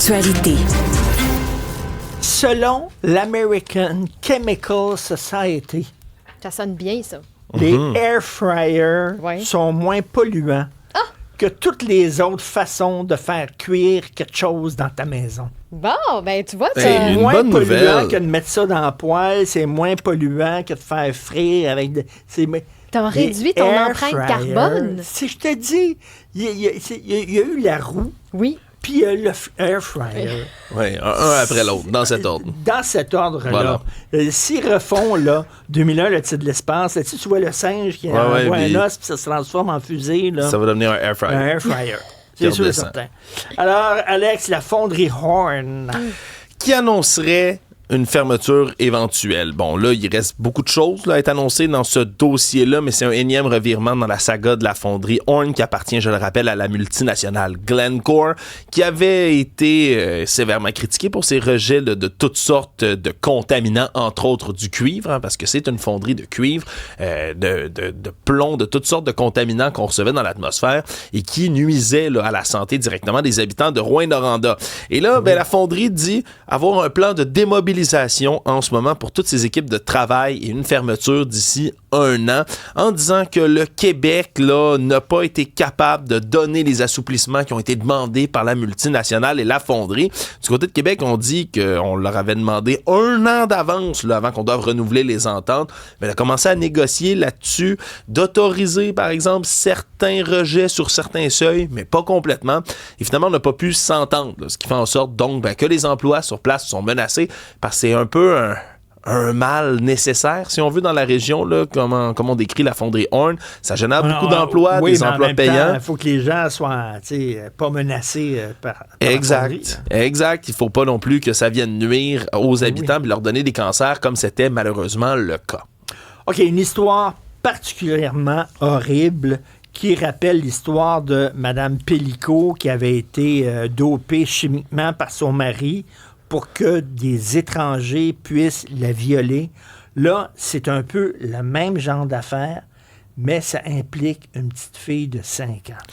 Actualité. Selon l'American Chemical Society, Ça sonne bien, ça. les air fryers Ouais. sont moins polluants que toutes les autres façons de faire cuire quelque chose dans ta maison. Bon, ben tu vois, Hey, une Moins bonne polluant nouvelle. que de mettre ça dans la poêle, c'est moins polluant que de faire frire avec... t'as Les réduit ton air empreinte fryers, carbone. Si je te dis, il y a eu la roue, Oui. puis il y a le air fryer. Oui, un après l'autre, dans cet ordre. Dans cet ordre-là. Voilà. S'ils refont, là, 2001, le titre de l'espace, là, tu vois le singe qui envoie un puis os, puis ça se transforme en fusée, là. Ça va devenir un air Un fryer. air fryer. Qui C'est sûr et redescend. certain. Alors, Alex, la fonderie Horn. Qui annoncerait une fermeture éventuelle. Bon, là, il reste beaucoup de choses là, à être annoncées dans ce dossier-là, mais c'est un énième revirement dans la saga de la fonderie Horn qui appartient, je le rappelle, à la multinationale Glencore, qui avait été sévèrement critiquée pour ses rejets de toutes sortes de contaminants, entre autres du cuivre, hein, parce que c'est une fonderie de cuivre, de plomb, de toutes sortes de contaminants qu'on recevait dans l'atmosphère et qui nuisaient là, à la santé directement des habitants de Rouyn-Noranda. Et là, ben, la fonderie dit avoir un plan de démobilisation en ce moment pour toutes ces équipes de travail et une fermeture d'ici 1 an, en disant que le Québec là, n'a pas été capable de donner les assouplissements qui ont été demandés par la multinationale et la fonderie. Du côté de Québec, on dit qu'on leur avait demandé 1 an d'avance là, avant qu'on doive renouveler les ententes. Mais elle a commencé à négocier là-dessus, d'autoriser, par exemple, certains rejets sur certains seuils, mais pas complètement. Et finalement, on n'a pas pu s'entendre, là, ce qui fait en sorte donc que les emplois sur place sont menacés parce que c'est un peu un mal nécessaire, si on veut, dans la région, là, comme on décrit la fonderie Horn. Ça génère beaucoup d'emplois, oui, des mais en emplois même payants. Il faut que les gens soient pas menacés par la fonderie, Exact. là. Exact. Il faut pas non plus que ça vienne nuire aux habitants et leur donner des cancers, comme c'était malheureusement le cas. OK, une histoire particulièrement horrible qui rappelle l'histoire de Mme Pellicot qui avait été dopée chimiquement par son mari pour que des étrangers puissent la violer. Là, c'est un peu le même genre d'affaire, mais ça implique une petite fille de 5 ans.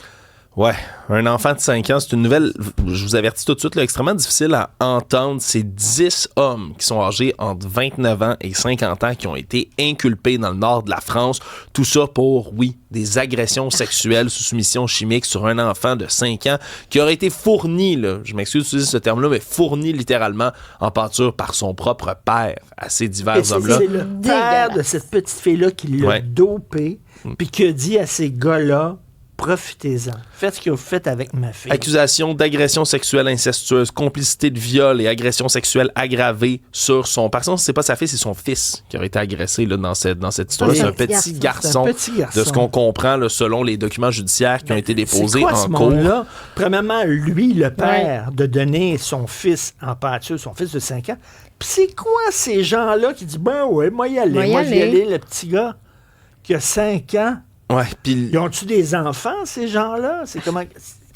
Ouais, un enfant de 5 ans, c'est une nouvelle, je vous avertis tout de suite, là, extrêmement difficile à entendre. C'est 10 hommes qui sont âgés entre 29 ans et 50 ans qui ont été inculpés dans le nord de la France. Tout ça pour, oui, des agressions sexuelles sous soumission chimique sur un enfant de 5 ans qui aurait été fourni, là, je m'excuse d'utiliser ce terme-là, mais fourni littéralement en pâture par son propre père à ces Et divers hommes-là. c'est le père de cette petite fille-là qui l'a Ouais. dopée, puis qui a dit à ces gars-là, profitez-en. Faites ce que vous faites avec ma fille. Accusation d'agression sexuelle incestueuse, complicité de viol et agression sexuelle aggravée sur son... Par contre, c'est pas sa fille, c'est son fils qui aurait été agressé là, dans cette histoire-là. Ah, C'est un petit petit C'est garçon, un petit garçon. de ce qu'on comprend là, selon les documents judiciaires qui ont été déposés C'est quoi, en ce cours. monde-là? Premièrement, lui, le père, de donner son fils en pâture, son fils de 5 ans. Puis c'est quoi ces gens-là qui disent, ben ouais, moi y aller. Moi y Moi, je vais y aller. aller, le petit gars qui a 5 ans. Ouais, puis Ils ont-tu des enfants, ces gens-là? C'est comment...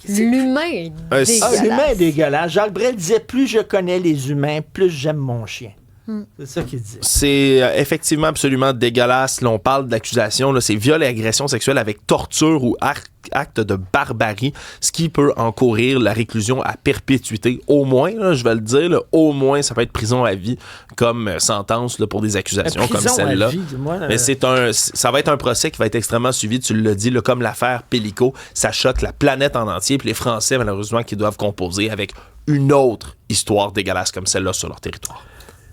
L'humain est Ah, dégueulasse. l'humain est dégueulasse. Jacques Brel disait, plus je connais les humains, plus j'aime mon chien. C'est ça qu'il dit. c'est effectivement absolument dégueulasse. Là, on parle d'accusation, là, c'est viol et agression sexuelle avec torture ou acte de barbarie, ce qui peut encourir la réclusion à perpétuité. Au moins, là, je vais le dire, là, au moins, ça peut être prison à vie comme sentence là, pour des accusations comme Prison à celle-là. vie, dis-moi, Mais ça va être un procès qui va être extrêmement suivi, tu l'as dit, là, comme l'affaire Pellicot. Ça choque la planète en entier, puis les Français, malheureusement, qui doivent composer avec une autre histoire dégueulasse comme celle-là sur leur territoire.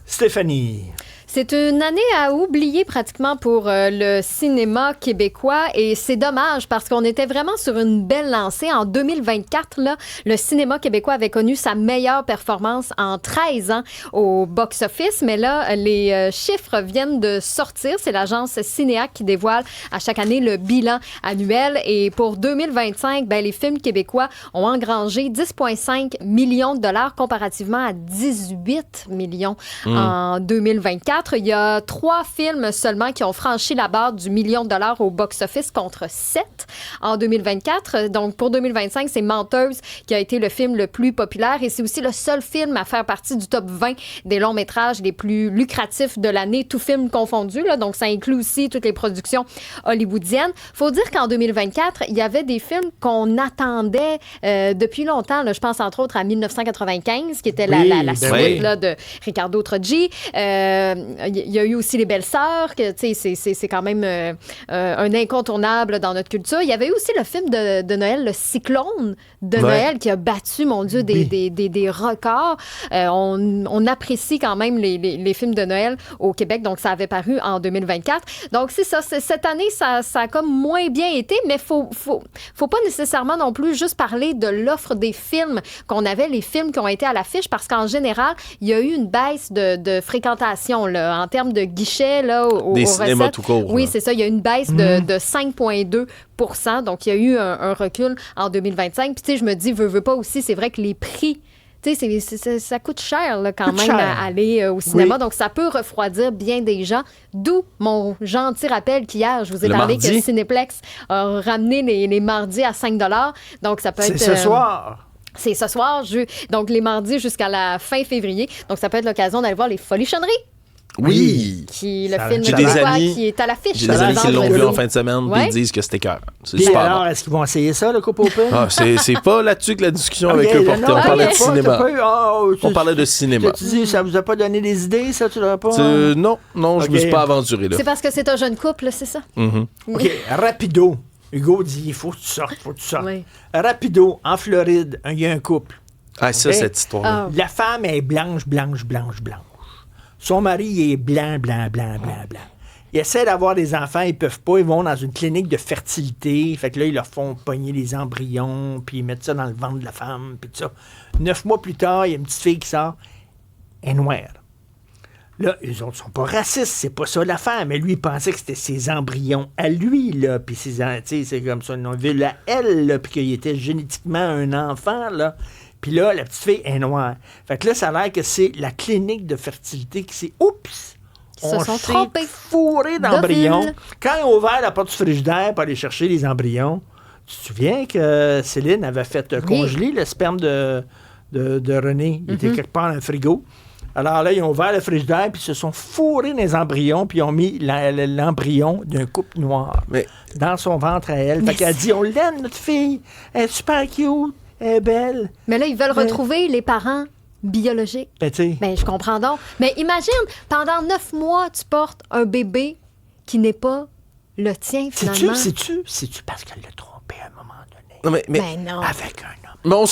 Stéphanie. C'est une année à oublier pratiquement pour le cinéma québécois et c'est dommage parce qu'on était vraiment sur une belle lancée. En 2024, là, le cinéma québécois avait connu sa meilleure performance en 13 ans au box-office, mais là, les chiffres viennent de sortir. C'est l'agence Cinéac qui dévoile à chaque année le bilan annuel et pour 2025, ben, les films québécois ont engrangé 10,5 millions de dollars comparativement à 18 millions en 2024. 2024, il y a 3 films seulement qui ont franchi la barre du $1 million au box-office contre 7 en 2024. Donc, pour 2025, c'est Menteuse qui a été le film le plus populaire et c'est aussi le seul film à faire partie du top 20 des longs métrages les plus lucratifs de l'année, tout film confondu. Là. Donc, ça inclut aussi toutes les productions hollywoodiennes. Faut dire qu'en 2024, il y avait des films qu'on attendait depuis longtemps. Là. Je pense entre autres à 1995, qui était la suite là, de Ricardo Troggi. Il y a eu aussi Les Belles-Sœurs, que c'est quand même un incontournable dans notre culture. Il y avait eu aussi le film de Noël, Le Cyclone de Noël, qui a battu, mon Dieu, des records. On apprécie quand même les films de Noël au Québec, donc ça avait paru en 2024. Donc c'est ça, cette année, ça a comme moins bien été, mais faut pas nécessairement non plus juste parler de l'offre des films qu'on avait, les films qui ont été à l'affiche, parce qu'en général, il y a eu une baisse de fréquentation là, en termes de guichets là, des cinémas tout court. Oui, c'est ça. Il y a une baisse de 5,2 %. Donc, il y a eu un recul en 2025. Puis, tu sais, je me dis, veux pas aussi, c'est vrai que les prix, tu sais, ça coûte cher là, quand même à aller au cinéma. Oui. Donc, ça peut refroidir bien des gens. D'où mon gentil rappel qu'hier, je vous ai parlé que Cinéplex a ramené les mardis à 5 $. Donc, ça peut être... C'est ce soir. C'est ce soir, donc les mardis jusqu'à la fin février. Donc, ça peut être l'occasion d'aller voir Les Folichonneries. Oui. Qui le film qui est à l'affiche. J'ai des amis qui l'ont vu en fin de semaine et ils disent que c'était cœur. C'est super super alors, bon. Est-ce qu'ils vont essayer ça, le Coupe Open? C'est pas là-dessus que la discussion avec eux portait. On parlait de cinéma. On parlait de cinéma. Tu dis, ça vous a pas donné des idées, ça? Tu l'as pas? Non, je me suis pas aventuré là. C'est parce que c'est un jeune couple, c'est ça? OK, rapido. Hugo dit, il faut que tu sortes. Oui. Rapido, en Floride, il y a un couple. Ah, ça, cette histoire. La femme est blanche. Son mari, il est blanc. Ils essaient d'avoir des enfants, ils peuvent pas. Ils vont dans une clinique de fertilité. Fait que là, ils leur font pogner les embryons, puis ils mettent ça dans le ventre de la femme, puis tout ça. 9 mois plus tard, il y a une petite fille qui sort. Elle est noire. Là, eux autres sont pas racistes, c'est pas ça l'affaire. Mais lui, il pensait que c'était ses embryons à lui, là. Puis c'est comme ça, une ville à elle, là, puis qu'il était génétiquement un enfant, là. Puis là, la petite fille est noire. Fait que là, ça a l'air que c'est la clinique de fertilité qui s'est... Oups! On s'est fourré d'embryons. Quand ils ont ouvert la porte du frigidaire pour aller chercher les embryons, tu te souviens que Céline avait fait congeler le sperme de René? Il était quelque part dans le frigo. Alors là, ils ont ouvert le frigidaire, puis ils se sont fourrés dans les embryons, puis ils ont mis l'embryon d'un couple noir dans son ventre à elle. Fait qu'elle a dit, on l'aime, notre fille. Elle est super cute. Elle est belle. Mais là, ils veulent retrouver les parents biologiques. Je comprends donc. Mais imagine, pendant 9 mois, tu portes un bébé qui n'est pas le tien, finalement. C'est-tu parce qu'elle l'a trompé à un moment Non, donné? mais non. Avec un homme. Mais on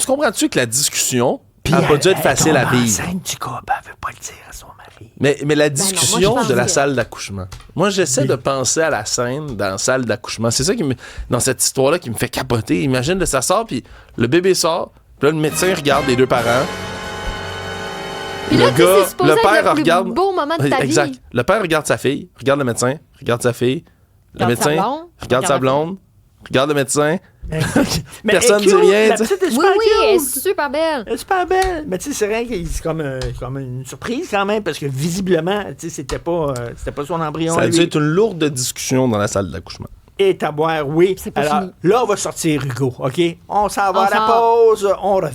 se comprend-tu que la discussion n'a pas dû être facile à vivre? Enceinte du couple, elle veut pas le dire à son mari. Mais la discussion de la salle d'accouchement. Moi, j'essaie de penser à la scène dans la salle d'accouchement. C'est ça dans cette histoire-là qui me fait capoter. Imagine que ça sort, puis le bébé sort, puis là, le médecin regarde les deux parents. Puis là, le père regarde. Le beau moment de ta exact. vie. Le père regarde sa fille, regarde le médecin, regarde sa fille. Le médecin regarde sa blonde, regarde le médecin. Personne ne dit rien. La petite est super oui, cute. elle est super belle. Elle est super belle. Mais tu sais, c'est rien que c'est comme une surprise quand même, parce que visiblement, tu sais, c'était pas son embryon. Ça a dû être une lourde discussion dans la salle d'accouchement. Et à boire, oui. C'est pas Alors, fini. là, on va sortir Hugo, OK? On s'en va à la pause. On revient.